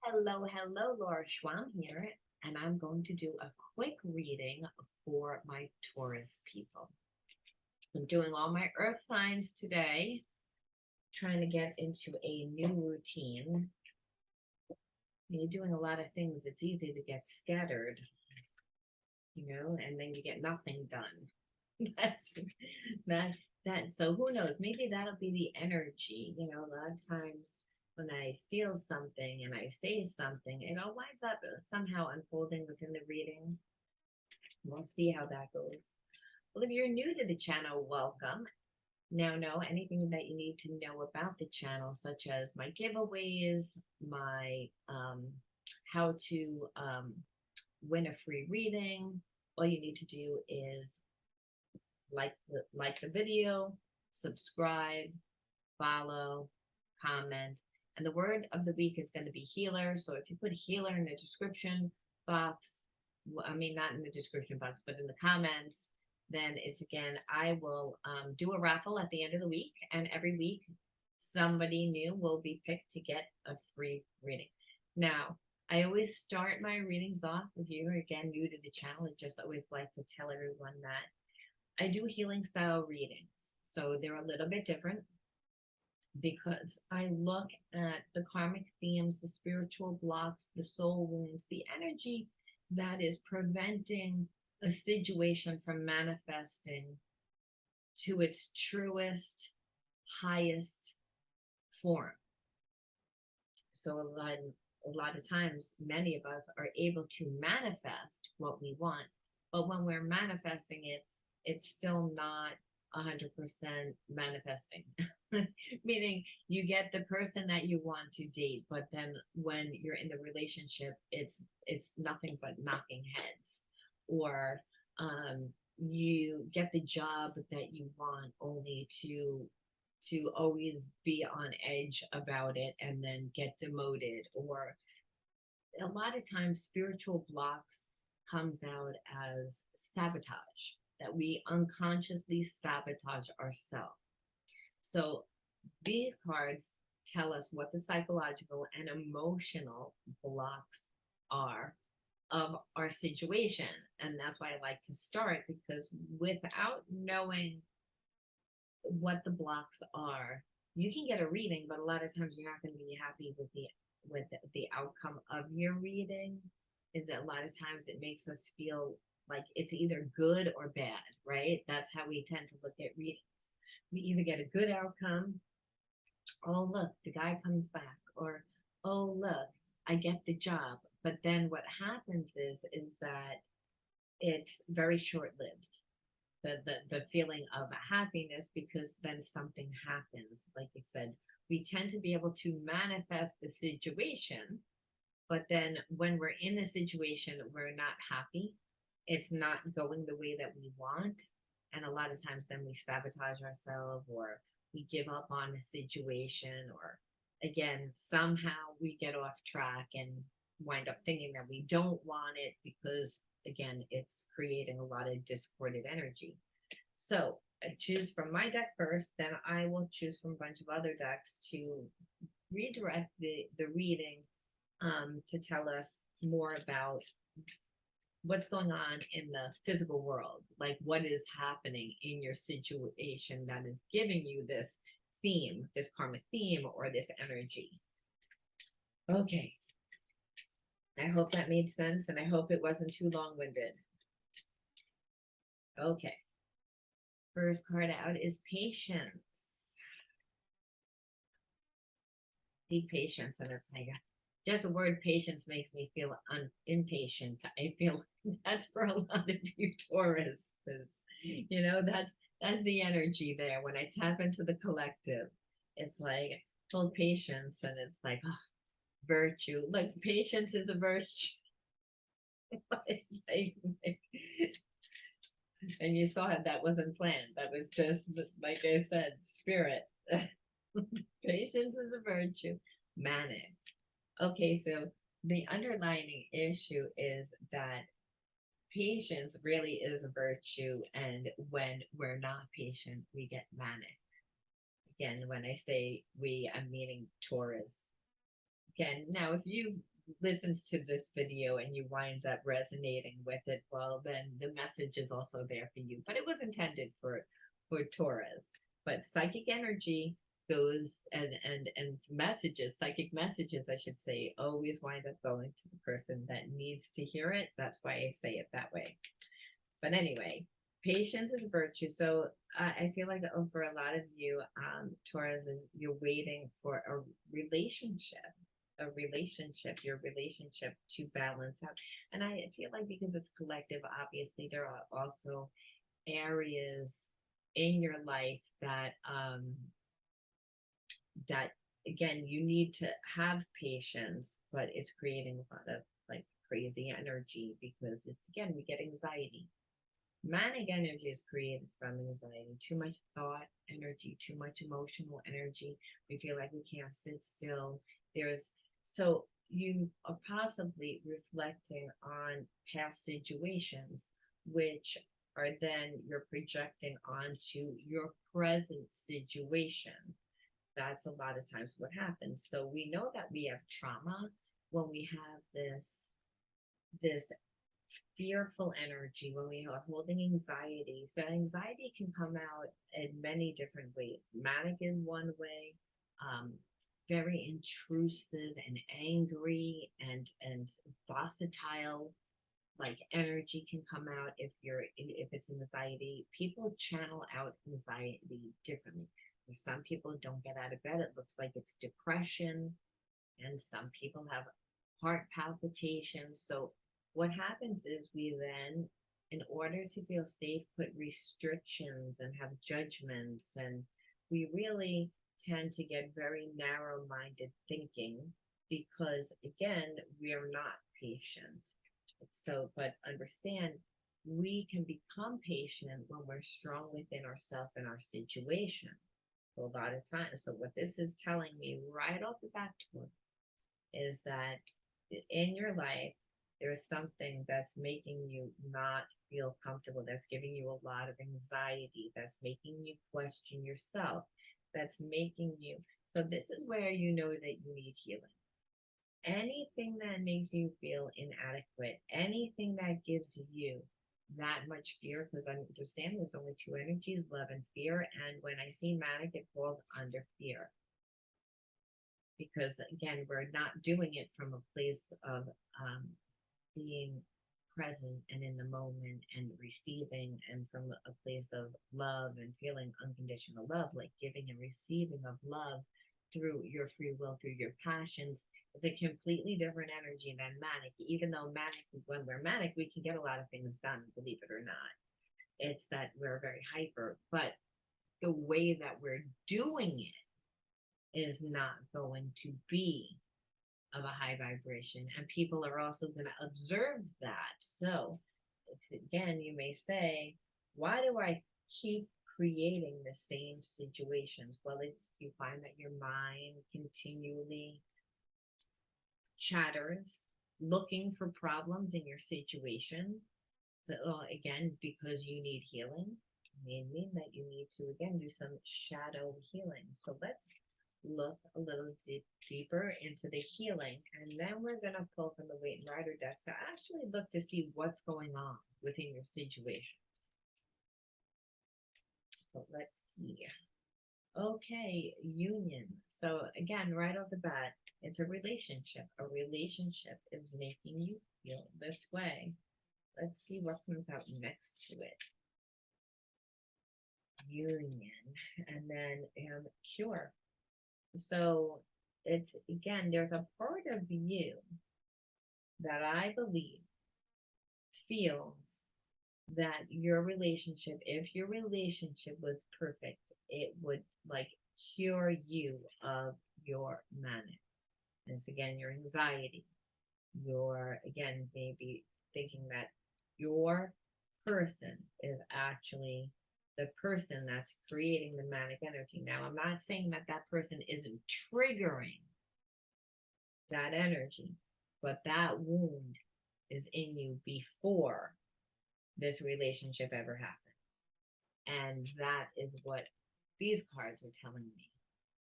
Hello, hello, Laura Schwam here, and I'm going to do a quick reading for my Taurus people. I'm doing all my earth signs today, trying to get into a new routine. When you're doing a lot of things, it's easy to get scattered, and then you get nothing done. That's that so who knows? Maybe that'll be the energy. A lot of times when I feel something and I say something, it all winds up somehow unfolding within the reading. We'll see how that goes. Well, if you're new to the channel, welcome. Now know anything that you need to know about the channel, such as my giveaways, my how to win a free reading. All you need to do is like the video, subscribe, follow, comment, and the word of the week is going to be healer. So if you put healer in the description box, not in the description box, but in the comments, then it's again, I will do a raffle at the end of the week, and every week somebody new will be picked to get a free reading. Now, I always start my readings off, if you're again new to the channel, I just always like to tell everyone that I do healing style readings. So they're a little bit different because I look at the karmic themes, the spiritual blocks, the soul wounds, the energy that is preventing a situation from manifesting to its truest, highest form. So a lot of times, many of us are able to manifest what we want, but when we're manifesting it, it's still not 100% manifesting. Meaning you get the person that you want to date, but then when you're in the relationship, it's nothing but knocking heads. Or you get the job that you want only to always be on edge about it and then get demoted. Or a lot of times spiritual blocks comes out as sabotage, that we unconsciously sabotage ourselves. So these cards tell us what the psychological and emotional blocks are of our situation. And that's why I like to start, because without knowing what the blocks are, you can get a reading, but a lot of times you're not going to be happy with the outcome of your reading. Is that a lot of times it makes us feel like it's either good or bad, right? That's how we tend to look at readings. We either get a good outcome, oh look, the guy comes back, or oh look, I get the job. But then what happens is that it's very short-lived. The feeling of happiness, because then something happens. Like I said, we tend to be able to manifest the situation, but then when we're in the situation, we're not happy. It's not going the way that we want. And a lot of times then we sabotage ourselves, or we give up on the situation, or again, somehow we get off track and wind up thinking that we don't want it because, again, it's creating a lot of discorded energy. So I choose from my deck first, then I will choose from a bunch of other decks to redirect the reading to tell us more about what's going on in the physical world, like what is happening in your situation that is giving you this theme, this karmic theme, or this energy. Okay. I hope that made sense, and I hope it wasn't too long-winded. Okay. First card out is patience. Deep patience, and it's like just the word patience makes me feel impatient. I feel that's for a lot of you Taurus. That's the energy there. When I tap into the collective, it's like full patience, and it's like, oh, virtue. Look, patience is a virtue. And you saw it, that wasn't planned. That was just, like I said, spirit. Patience is a virtue. Manic. Okay, so the underlying issue is that patience really is a virtue, and when we're not patient, we get manic. Again, when I say we, I'm meaning Taurus. Again, now if you listens to this video and you wind up resonating with it, well, then the message is also there for you. But it was intended for Taurus. But psychic energy goes and messages, psychic messages, I should say, always wind up going to the person that needs to hear it. That's why I say it that way. But anyway, patience is a virtue. So I feel like for a lot of you, Taurus, you're waiting for a relationship, your relationship to balance out. And I feel like because it's collective, obviously, there are also areas in your life that again you need to have patience, but it's creating a lot of like crazy energy because it's again we get anxiety. Manic energy is created from anxiety, too much thought energy, too much emotional energy. We feel like we can't sit still. There's so you are possibly reflecting on past situations, which are then you're projecting onto your present situation. That's a lot of times what happens. So we know that we have trauma when we have this fearful energy, when we are holding anxiety. So anxiety can come out in many different ways. Manic is one way, very intrusive and angry and volatile like energy can come out if it's anxiety. People channel out anxiety differently. Some people don't get out of bed, it looks like it's depression, and some people have heart palpitations. So what happens is we then, in order to feel safe, put restrictions and have judgments, and we really tend to get very narrow-minded thinking because again we're not patient. So but understand we can become patient when we're strong within ourselves and our situation. So a lot of times, so what this is telling me right off the bat is that in your life there's something that's making you not feel comfortable, that's giving you a lot of anxiety, that's making you question yourself, that's making you, so this is where you know that you need healing. Anything that makes you feel inadequate, anything that gives you that much fear, because I understand there's only two energies, love and fear, and when I see manic, it falls under fear. Because again, we're not doing it from a place of being present and in the moment and receiving, and from a place of love and feeling unconditional love, like giving and receiving of love through your free will, through your passions. It's a completely different energy than manic. Even though manic, when we're manic, we can get a lot of things done, believe it or not. It's that we're very hyper, but the way that we're doing it is not going to be of a high vibration, and people are also going to observe that. So again, you may say, why do I keep creating the same situations? Well, it's you find that your mind continually chatters looking for problems in your situation. So again, because you need healing, may mean that you need to again do some shadow healing. So let's look a little deeper into the healing, and then we're going to pull from the Weight and Rider deck to actually look to see what's going on within your situation. So let's see. Okay, union. So again, right off the bat, it's a relationship. A relationship is making you feel this way. Let's see what comes out next to it. Union, and then cure. So it's again, there's a part of you that I believe feels that your relationship, if your relationship was perfect, it would like cure you of your manic. It's again your anxiety. Your again maybe thinking that your person is actually the person that's creating the manic energy. Now, I'm not saying that that person isn't triggering that energy, but that wound is in you before this relationship ever happened. And that is what these cards are telling me.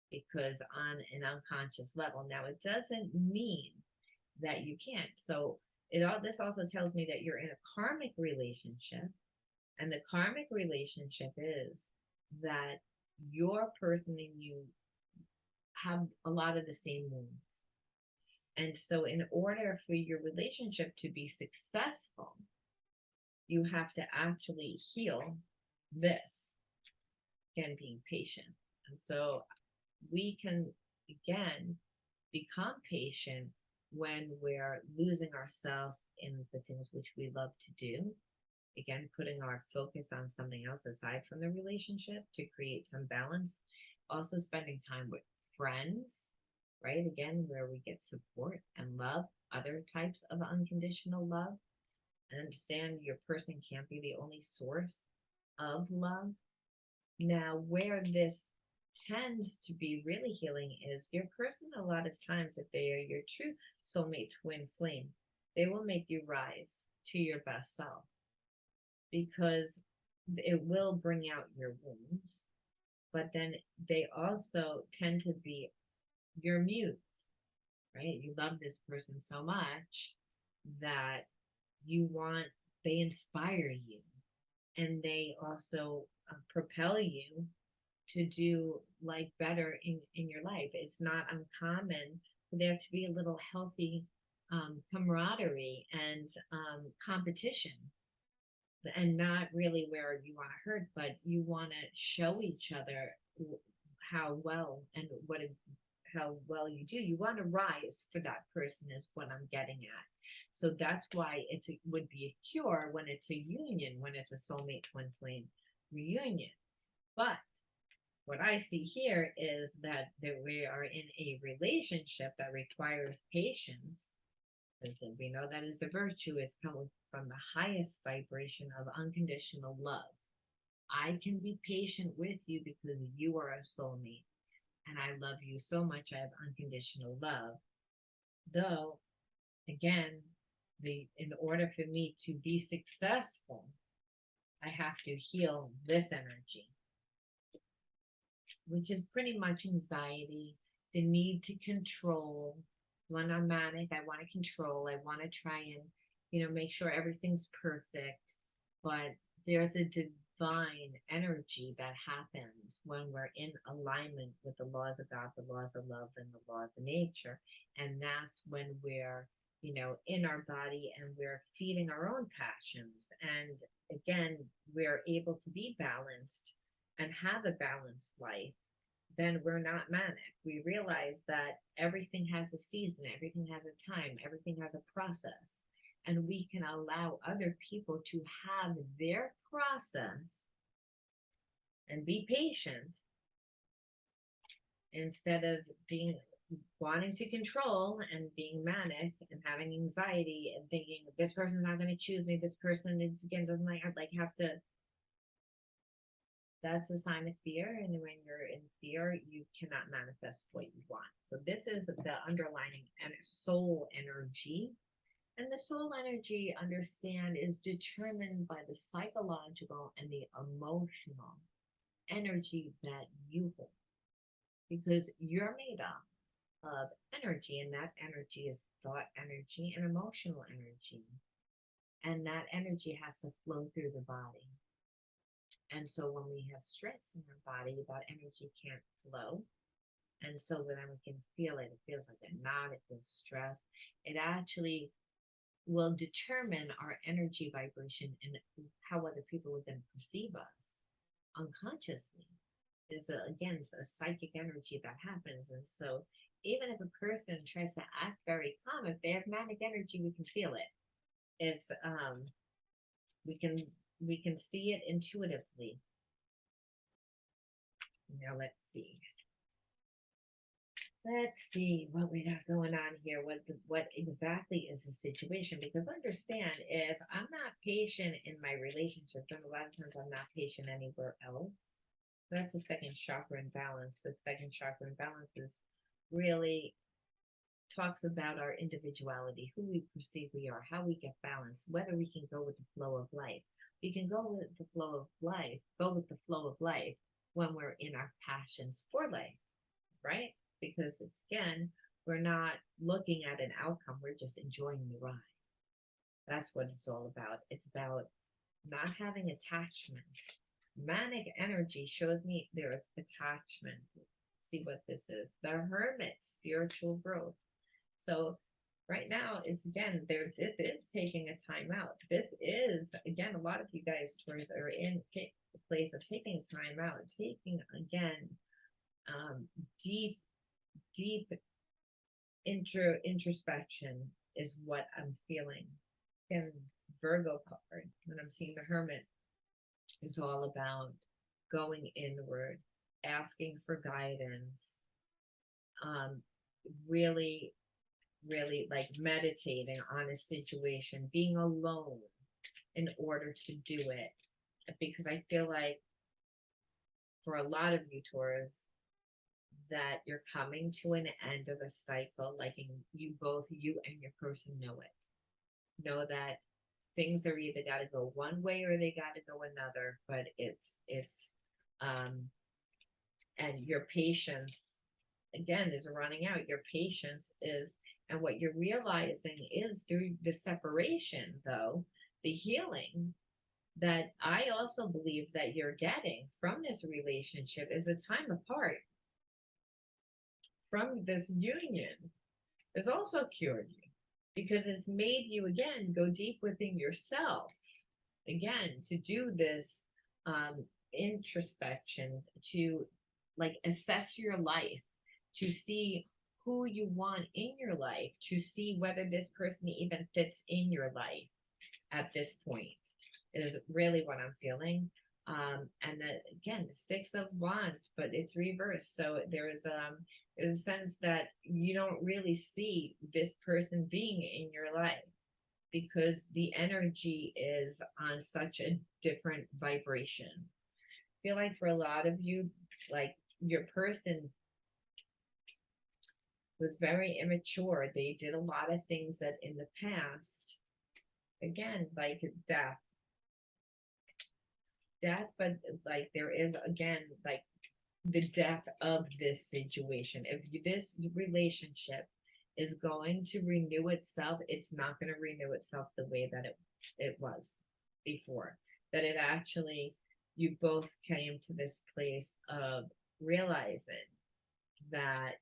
Because on an unconscious level, now it doesn't mean that you can't. So this also tells me that you're in a karmic relationship, and the karmic relationship is that your person and you have a lot of the same wounds. And so in order for your relationship to be successful, you have to actually heal this, again, being patient. And so we can, again, become patient when we're losing ourselves in the things which we love to do. Again, putting our focus on something else aside from the relationship to create some balance. Also spending time with friends, right? Again, where we get support and love, other types of unconditional love. And understand your person can't be the only source of love. Now, where this tends to be really healing is your person, a lot of times, if they are your true soulmate twin flame, they will make you rise to your best self, because it will bring out your wounds, but then they also tend to be your muse, right? You love this person so much that they inspire you, and they also propel you to do like better in your life. It's not uncommon for there to be a little healthy camaraderie and competition, and not really where you want to hurt, but you want to show each other how well and how well you do. You want to rise for that person is what I'm getting at. So that's why it would be a cure when it's a union, when it's a soulmate twin flame reunion. But what I see here is that we are in a relationship that requires patience. We know that is a virtue. It's coming from the highest vibration of unconditional love. I can be patient with you because you are a soulmate, and I love you so much. I have unconditional love. Though, again, in order for me to be successful, I have to heal this energy, which is pretty much anxiety, the need to control. When I'm manic, I want to control. I want to try and, make sure everything's perfect. But there's a divine energy that happens when we're in alignment with the laws of God, the laws of love, and the laws of nature. And that's when we're, in our body and we're feeding our own passions. And again, we're able to be balanced and have a balanced life. Then we're not manic. We realize that everything has a season, everything has a time, everything has a process. And we can allow other people to have their process and be patient instead of wanting to control and being manic and having anxiety and thinking this person's not going to choose me, this person is again doesn't have to. That's a sign of fear, and when you're in fear, you cannot manifest what you want. So this is the underlying soul energy. And the soul energy, understand, is determined by the psychological and the emotional energy that you hold. Because you're made up of energy, and that energy is thought energy and emotional energy. And that energy has to flow through the body. And so when we have stress in our body, that energy can't flow. And so then we can feel it. It feels like a knot, it feels stress. It actually will determine our energy vibration and how other people would then perceive us unconsciously. There's again a psychic energy that happens. And so even if a person tries to act very calm, if they have manic energy, we can feel it. It's we can see it intuitively. Now let's see what we got going on here. What exactly is the situation? Because understand, if I'm not patient in my relationship, then a lot of times I'm not patient anywhere else. That's the second chakra imbalance. The second chakra imbalance is really talks about our individuality, who we perceive we are, how we get balanced, whether we can go with the flow of life. We can go with the flow of life when we're in our passions for life, right? Because it's again, we're not looking at an outcome, we're just enjoying the ride. That's what it's all about. It's about not having attachment. Manic energy shows me there is attachment. See what this is. The Hermit, spiritual growth. So right now, it's again there. This is taking a time out. This is again a lot of you guys, Taurus, are in the place of taking time out, taking again deep, deep introspection is what I'm feeling. And Virgo card, when I'm seeing the Hermit, is all about going inward, asking for guidance, really, really like meditating on a situation, being alone in order to do it. Because I feel like for a lot of you, Taurus, that you're coming to an end of a cycle, like you and your person know it. Know that things are either got to go one way or they got to go another, but and your patience again is running out. Your patience is, and what you're realizing is through the separation, though, the healing that I also believe that you're getting from this relationship is a time apart from this union has also cured you, because it's made you again go deep within yourself again to do this introspection, to like assess your life, to see who you want in your life, to see whether this person even fits in your life at this point is really what I'm feeling. And that again, the Six of Wands, but it's reversed. So there's a sense that you don't really see this person being in your life because the energy is on such a different vibration. I feel like for a lot of you, like your person was very immature. They did a lot of things that in the past, again, like death, but like there is again like the death of this situation. If this relationship is going to renew itself, it's not going to renew itself the way that it was before. That it actually, you both came to this place of realizing that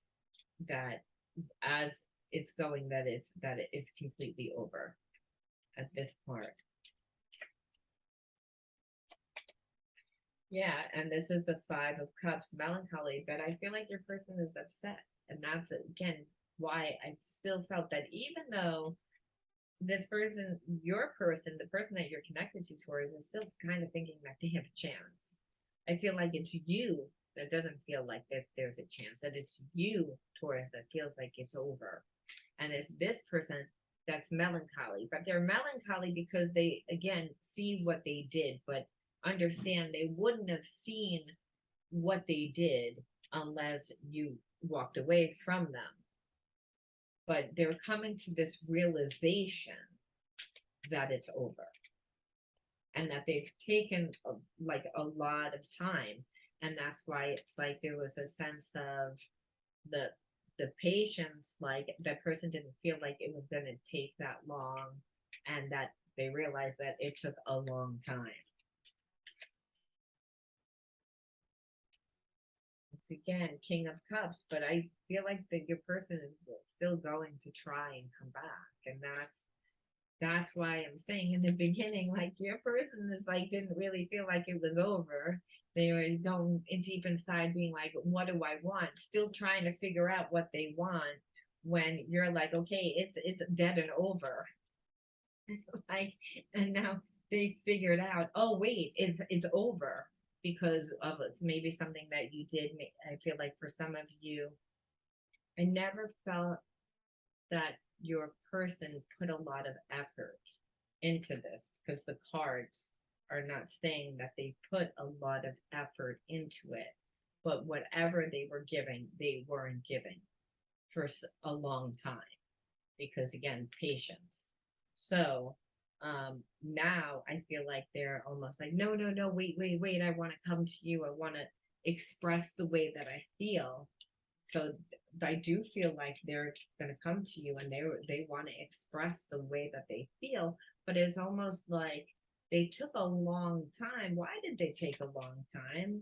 as it's going, that it is completely over at this part. Yeah, and this is the Five of Cups, melancholy, but I feel like your person is upset. And that's, again, why I still felt that even though this person, your person, the person that you're connected to, Taurus, is still kind of thinking that they have a chance. I feel like it's you that doesn't feel like that there's a chance, that it's you, Taurus, that feels like it's over. And it's this person that's melancholy, but they're melancholy because they, again, see what they did, but understand they wouldn't have seen what they did unless you walked away from them. But they're coming to this realization that it's over and that they've taken a lot of time. And that's why it's like there was a sense of the patience, like that person didn't feel like it was going to take that long, and that they realized that it took a long time. It's again King of Cups, but I feel like that your person is still going to try and come back, and that's why I'm saying in the beginning, like your person is like didn't really feel like it was over. They were going deep inside, being like, "What do I want?" Still trying to figure out what they want. When you're like, "Okay, it's dead and over," like, and now they figured out, "Oh wait, it's over." Because of maybe something that you did. I feel like for some of you, I never felt that your person put a lot of effort into this, because the cards are not saying that they put a lot of effort into it, but whatever they were giving, they weren't giving for a long time, because again, patience. So now I feel like they're almost like, no, wait, I want to come to you. I want to express the way that I feel. So I do feel like they're going to come to you and they want to express the way that they feel, but it's almost like they took a long time. Why did they take a long time?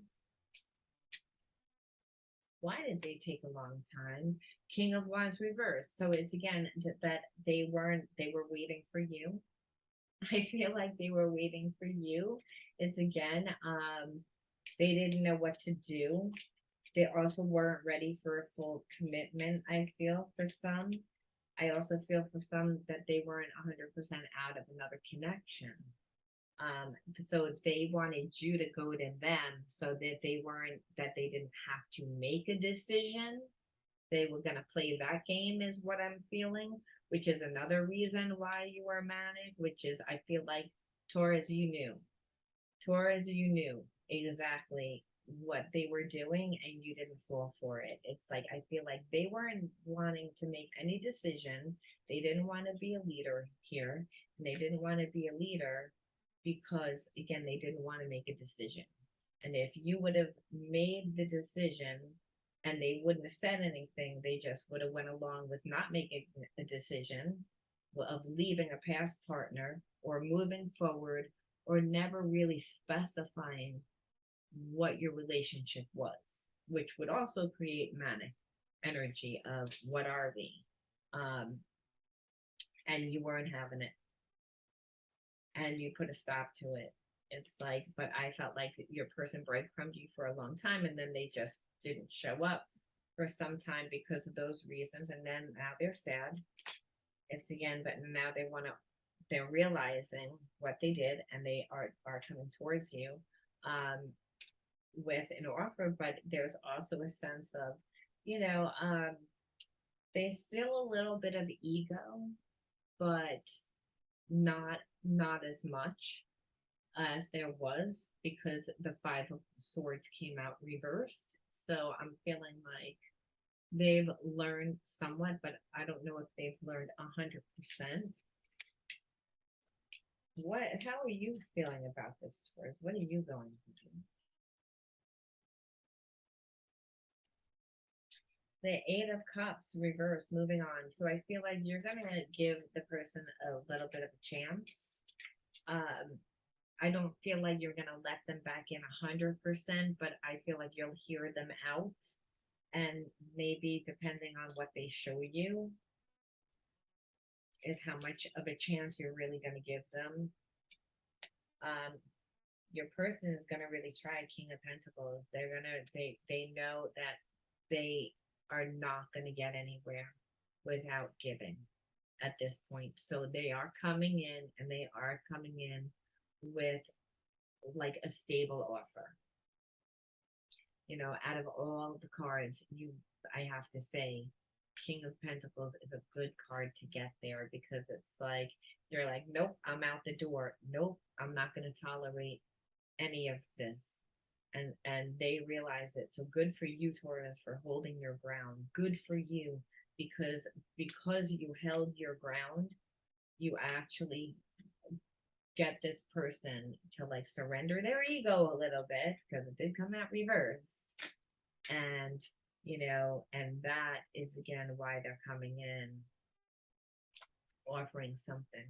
Why did they take a long time? King of Wands reversed. So it's again that they were waiting for you. I feel like they were waiting for you. It's again, they didn't know what to do. They also weren't ready for a full commitment, I feel, for some. I also feel for some that they weren't 100% out of another connection. So they wanted you to go to them so that they didn't have to make a decision. They were going to play that game, is what I'm feeling, which is another reason why you are manic, which is I feel like Taurus, you knew. Taurus, you knew exactly what they were doing and you didn't fall for it. It's like I feel like they weren't wanting to make any decision. They didn't want to be a leader here, and they didn't want to be a leader because again they didn't want to make a decision. And if you would have made the decision and they wouldn't have said anything, they just would have went along with not making a decision of leaving a past partner or moving forward or never really specifying what your relationship was, which would also create manic energy of what are we? And you weren't having it. And you put a stop to it. It's like, but I felt like your person breadcrumbed you for a long time and then they just didn't show up for some time because of those reasons. And then now they're sad. It's again, but now they're realizing what they did and they are coming towards you with an offer, but there's also a sense of, there's still a little bit of ego, but not as much as there was because the Five of Swords came out reversed. So I'm feeling like they've learned somewhat, but I don't know if they've learned 100%. How are you feeling about this, Taurus? What are you going through? The Eight of Cups reversed, moving on. So I feel like you're going to give the person a little bit of a chance. I don't feel like you're going to let them back in 100%, but I feel like you'll hear them out. And maybe depending on what they show you is how much of a chance you're really going to give them. Your person is going to really try. King of Pentacles. They know that they are not going to get anywhere without giving at this point. So they are coming in and they are coming in with like a stable offer. Out of all the cards, I have to say, King of Pentacles is a good card to get there because it's like, you're like, nope, I'm out the door. Nope, I'm not going to tolerate any of this. And they realize it. So good for you, Taurus, for holding your ground. Good for you because you held your ground, you actually get this person to like surrender their ego a little bit because it did come out reversed. And and that is again why they're coming in offering something.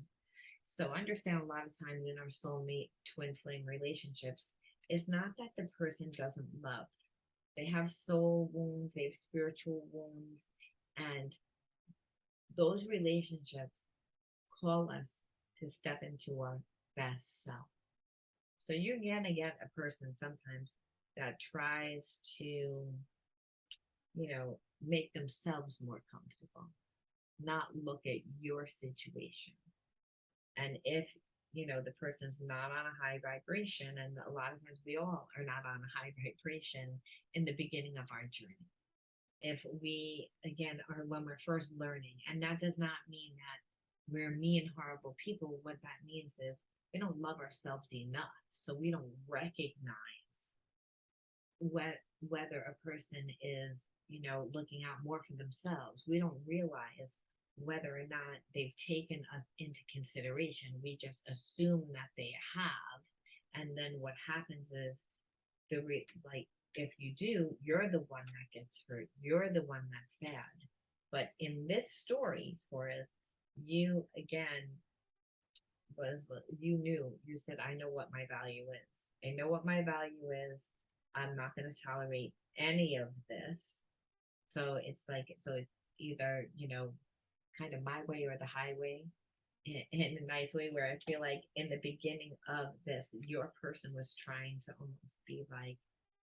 So understand a lot of times in our soulmate twin flame relationships, it's not that the person doesn't love. They have soul wounds, they have spiritual wounds, and those relationships call us to step into our best self. So you're gonna get a person sometimes that tries to, make themselves more comfortable, not look at your situation. And if the person's not on a high vibration, and a lot of times we all are not on a high vibration in the beginning of our journey. If we again are when we're first learning, and that does not mean that we're mean, horrible people. What that means is we don't love ourselves enough, so we don't recognize whether a person is looking out more for themselves. We don't realize whether or not they've taken us into consideration. We just assume that they have, and then what happens is if you do, you're the one that gets hurt. You're the one that's sad. But in this story, Taurus, you again you knew, you said, I know what my value is. I know what my value is. I'm not going to tolerate any of this. So it's like, so it's either, kind of my way or the highway in a nice way, where I feel like in the beginning of this, your person was trying to almost be like,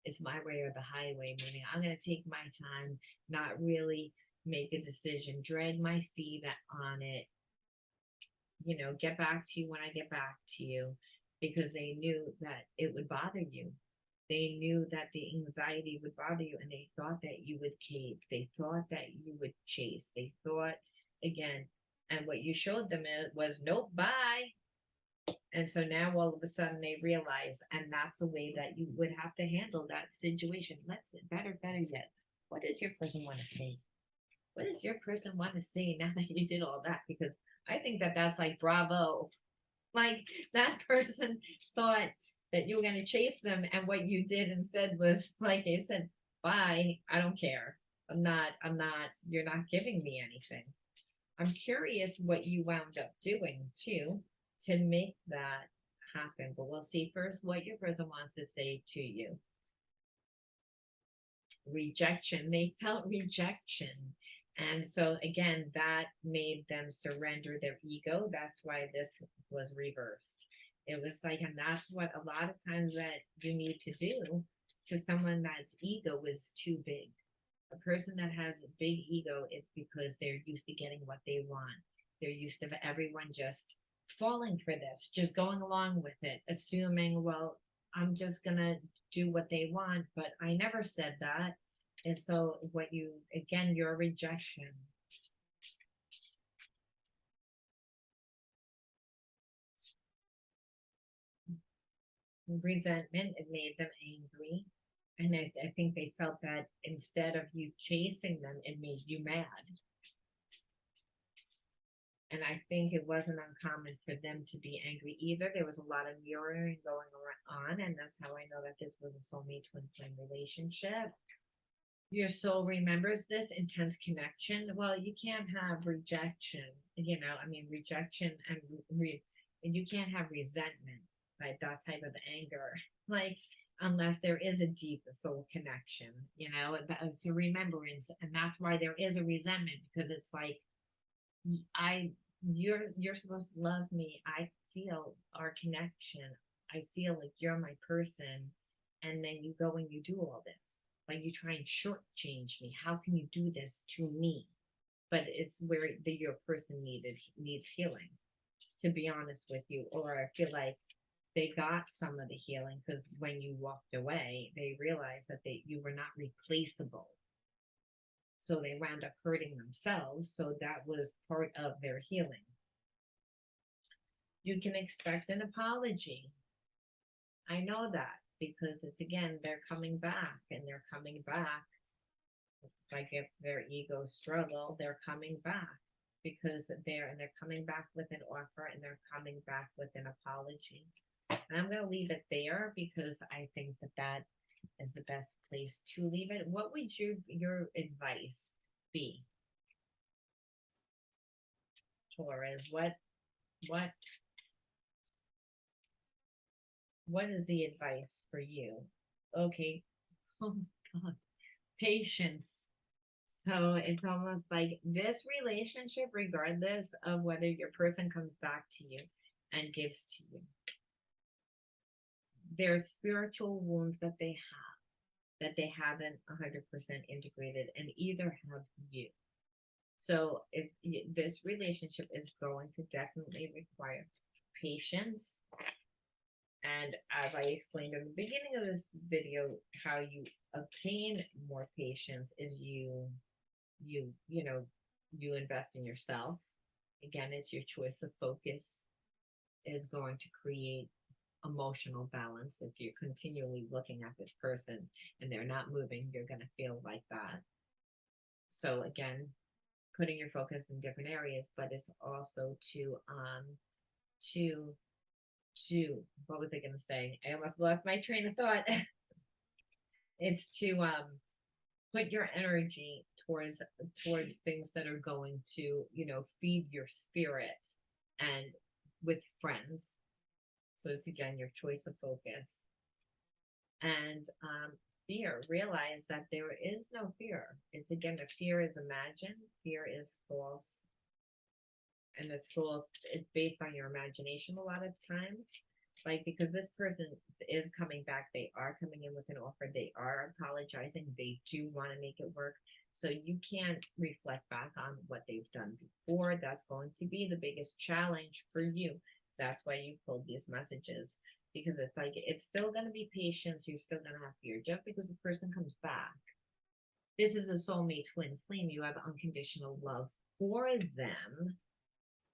it's my way or the highway, meaning I'm going to take my time, not really make a decision, drag my feet on it, get back to you when I get back to you, because they knew that it would bother you. They knew that the anxiety would bother you, and they thought that you would cave. They thought that you would chase. They thought, again, and what you showed them was, nope, bye. And so now all of a sudden they realize, and that's the way that you would have to handle that situation. Better yet, what does your person want to say? What does your person want to say now that you did all that? Because I think that that's like, bravo. Like, that person thought that you were going to chase them, and what you did instead was, like I said, bye, I don't care. You're not giving me anything. I'm curious what you wound up doing too to make that happen. But we'll see first what your person wants to say to you. Rejection. They felt rejection. And so again, that made them surrender their ego. That's why this was reversed. It was like, and that's what a lot of times that you need to do to someone that's ego is too big. A person that has a big ego is because they're used to getting what they want. They're used to everyone just falling for this, just going along with it, assuming, well, I'm just going to do what they want, but I never said that. And so your rejection. Resentment, it made them angry. And I think they felt that instead of you chasing them, it made you mad. And I think it wasn't uncommon for them to be angry either. There was a lot of mirroring going on, and that's how I know that this was a soulmate twin flame relationship. Your soul remembers this intense connection. Well, you can't have rejection, rejection and you can't have resentment, like that type of anger, like unless there is a deep soul connection, it's a remembrance, and that's why there is a resentment, because it's like, you're supposed to love me. I feel our connection. I feel like you're my person, and then you go and you do all this. Like, you try and shortchange me. How can you do this to me? But it's where your person needs healing, to be honest with you. Or I feel like they got some of the healing because when you walked away, they realized that you were not replaceable. So they wound up hurting themselves. So that was part of their healing. You can expect an apology. I know that, because it's, again, they're coming back, and they're coming back. Like, if their ego struggle, they're coming back because they're coming back with an offer, and they're coming back with an apology. And I'm going to leave it there because I think that is the best place to leave it. What would your advice be, Taurus? What is the advice for you? Okay. Oh God. Patience. So it's almost like this relationship, regardless of whether your person comes back to you and gives to you, there's spiritual wounds that they haven't 100% integrated, and either have you. So if this relationship is going to definitely require patience. And as I explained in the beginning of this video, how you obtain more patience is you invest in yourself. Again, it's your choice of focus is going to create emotional balance. If you're continually looking at this person and they're not moving, you're going to feel like that. So again, putting your focus in different areas, but it's also to what was I going to say? I almost lost my train of thought. It's to put your energy towards things that are going to, feed your spirit, and with friends. So it's again your choice of focus. And fear, realize that there is no fear. It's again, the fear is imagined, fear is false, and it's false. It's based on your imagination a lot of times. Like, because this person is coming back, they are coming in with an offer, they are apologizing, they do want to make it work. So you can't reflect back on what they've done before. That's going to be the biggest challenge for you. That's why you pulled these messages, because it's like, it's still going to be patience. You're still going to have fear just because the person comes back. This is a soulmate twin flame. You have unconditional love for them.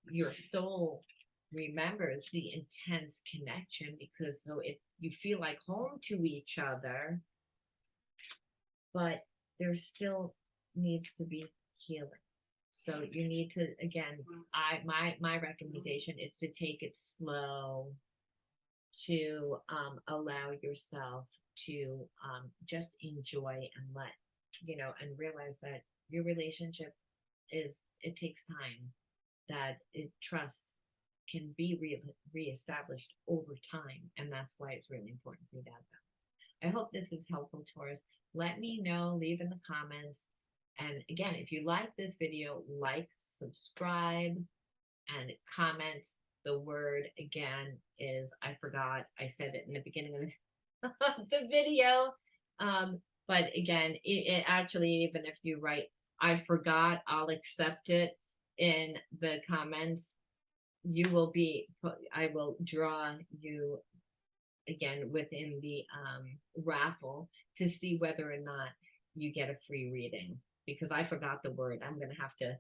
Your soul remembers the intense connection, because so if you feel like home to each other, but there still needs to be healing. So you need to, again, my recommendation is to take it slow, to allow yourself to just enjoy and let, and realize that your relationship it takes time, that trust can be reestablished over time, and that's why it's really important for that. I hope this is helpful, Taurus. Let me know, leave in the comments. And again, if you like this video, like, subscribe, and comment. The word again is, I forgot, I said it in the beginning of the video. But again, it actually, even if you write, I forgot, I'll accept it in the comments. You will be, I will draw you again within the raffle to see whether or not you get a free reading, because I forgot the word. I'm going to have to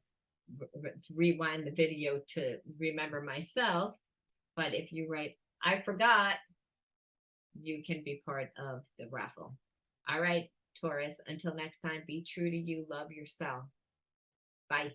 rewind the video to remember myself. But if you write, I forgot, you can be part of the raffle. All right, Taurus, until next time, be true to you, love yourself. Bye.